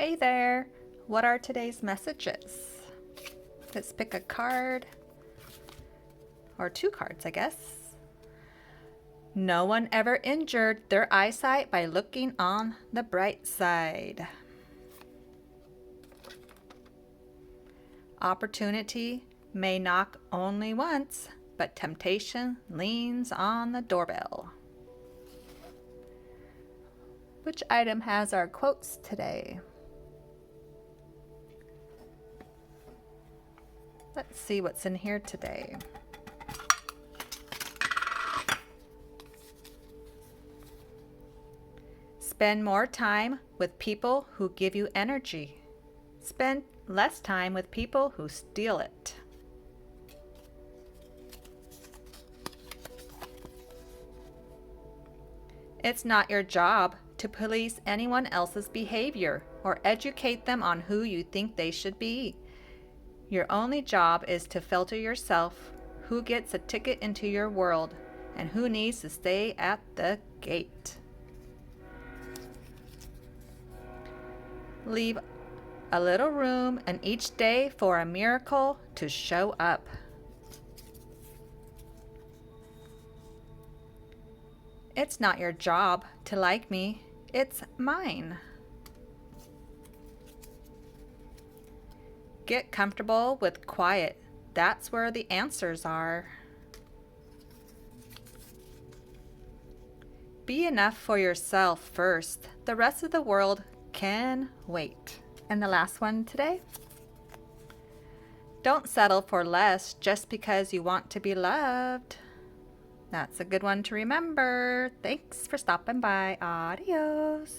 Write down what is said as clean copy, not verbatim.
Hey there! What are today's messages? Let's pick a card. Or two cards, I guess. No one ever injured their eyesight by looking on the bright side. Opportunity may knock only once, but temptation leans on the doorbell. Which item has our quotes today? Let's see what's in here today. Spend more time with people who give you energy. Spend less time with people who steal it. It's not your job to police anyone else's behavior or educate them on who you think they should be. Your only job is to filter yourself, who gets a ticket into your world and who needs to stay at the gate. Leave a little room in each day for a miracle to show up. It's not your job to like me, it's mine. Get comfortable with quiet. That's where the answers are. Be enough for yourself first. The rest of the world can wait. And the last one today. Don't settle for less just because you want to be loved. That's a good one to remember. Thanks for stopping by. Adios.